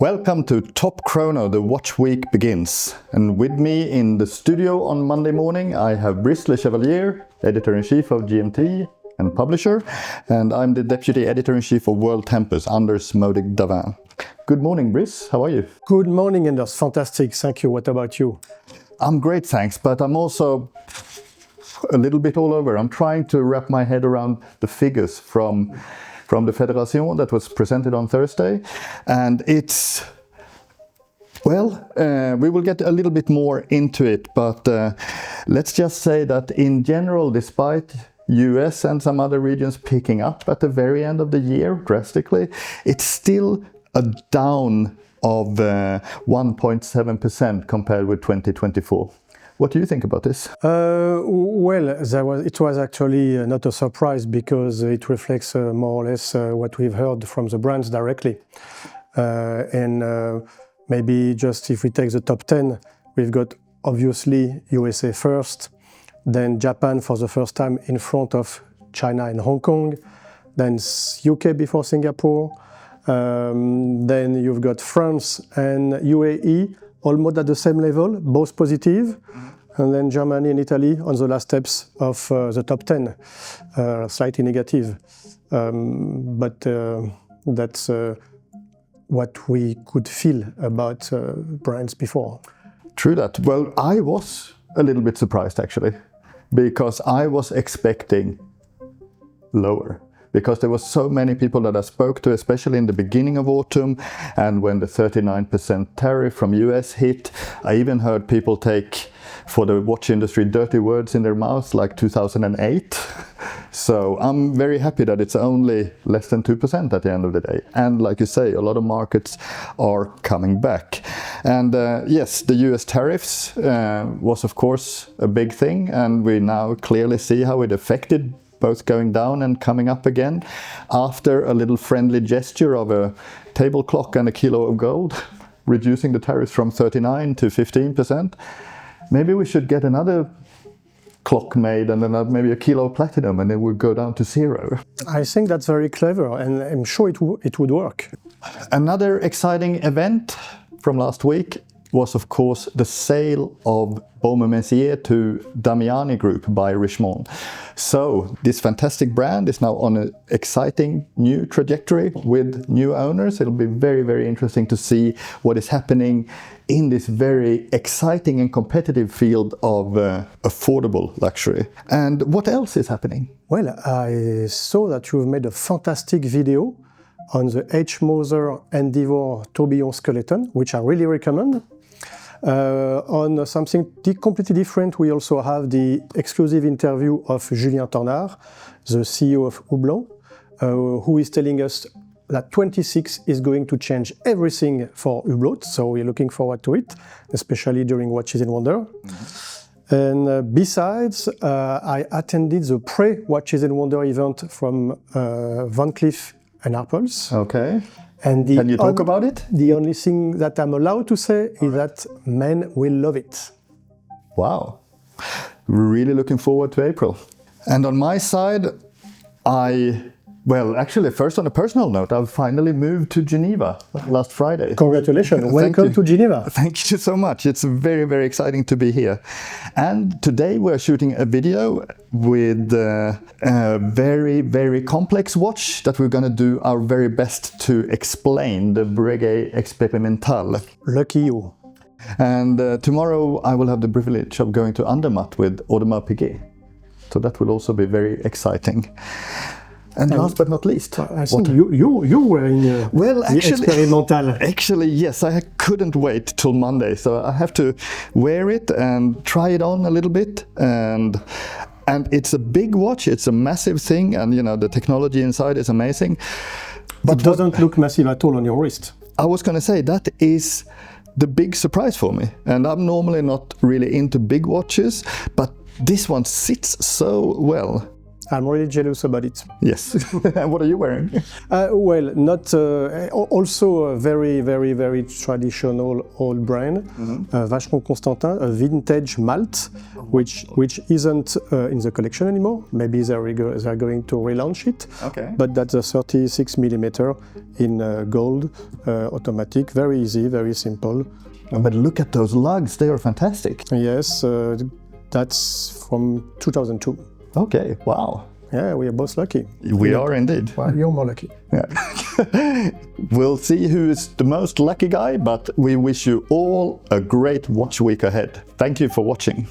Welcome to Top Chrono, the watch week begins. And with me in the studio on Monday morning, I have Brice Lechevalier, Editor-in-Chief of GMT and publisher, and I'm the Deputy Editor-in-Chief of WorldTempus, Anders Modig Davin. Good morning, Brice. How are you? Good morning, Anders. Fantastic. Thank you. What about you? I'm great, thanks, but I'm also a little bit all over. I'm trying to wrap my head around the figures from the Fédération that was presented on Thursday, and it's, well, we will get a little bit more into it, but let's just say that in general, despite US and some other regions picking up at the very end of the year drastically, it's still a down of 1.7% compared with 2024. What do you think about this? It was actually not a surprise because it reflects more or less what we've heard from the brands directly. Maybe just if we take the top 10, we've got obviously USA first, then Japan for the first time in front of China and Hong Kong, then UK before Singapore, then you've got France and UAE almost at the same level, both positive, and then Germany and Italy on the last steps of the top 10, slightly negative. But that's what we could feel about brands before. True that. Well, I was a little bit surprised actually, because I was expecting lower. Because there was so many people that I spoke to, especially in the beginning of autumn, and when the 39% tariff from US hit, I even heard people take, for the watch industry, dirty words in their mouths like 2008. So I'm very happy that it's only less than 2% at the end of the day. And like you say, a lot of markets are coming back. And yes, the US tariffs was of course a big thing, and we now clearly see how it affected both going down and coming up again after a little friendly gesture of a table clock and a kilo of gold, reducing the tariffs from 39 to 15%. Maybe we should get another clock made and then maybe a kilo of platinum, and it would go down to zero. I think that's very clever, and I'm sure it would work. Another exciting event from last week was of course the sale of Baume Mercier to Damiani Group by Richemont. So this fantastic brand is now on an exciting new trajectory with new owners. It'll be very, very interesting to see what is happening in this very exciting and competitive field of affordable luxury. And what else is happening? Well, I saw that you've made a fantastic video on the H. Moser Endeavour tourbillon skeleton, which I really recommend. On something completely different, we also have the exclusive interview of Julien Tornard, the CEO of Hublot, who is telling us that 26 is going to change everything for Hublot, so we're looking forward to it, especially during Watches in Wonder. Mm-hmm. And besides, I attended the pre-Watches in Wonder event from Van Cleef Arpels. Okay. And can you talk about it? The only thing that I'm allowed to say is that men will love it. Wow. Really looking forward to April. And on my side, actually, first on a personal note, I've finally moved to Geneva last Friday. Congratulations. Welcome to Geneva. Thank you so much. It's very, very exciting to be here. And today we're shooting a video with a very, very complex watch that we're going to do our very best to explain, the Breguet Experimental. Lucky you. And tomorrow I will have the privilege of going to Andermatt with Audemars Piguet. So that will also be very exciting. And last but not least, I think you were in the Experimental. Actually, yes, I couldn't wait till Monday, so I have to wear it and try it on a little bit. And it's a big watch, it's a massive thing, and you know the technology inside is amazing. But it doesn't look massive at all on your wrist. I was going to say that is the big surprise for me, and I'm normally not really into big watches, but this one sits so well. I'm really jealous about it. Yes. And what are you wearing? Well, not also a very, very, very traditional old brand, Vacheron Constantin, a vintage malt, which isn't in the collection anymore. Maybe they're going to relaunch it. Okay. But that's a 36 millimeter in gold, automatic, very easy, very simple. But look at those lugs, they are fantastic. Yes, that's from 2002. Okay, wow. Yeah, we are both lucky. We are indeed. Well, you're more lucky. Yeah. We'll see who is the most lucky guy, but we wish you all a great watch week ahead. Thank you for watching.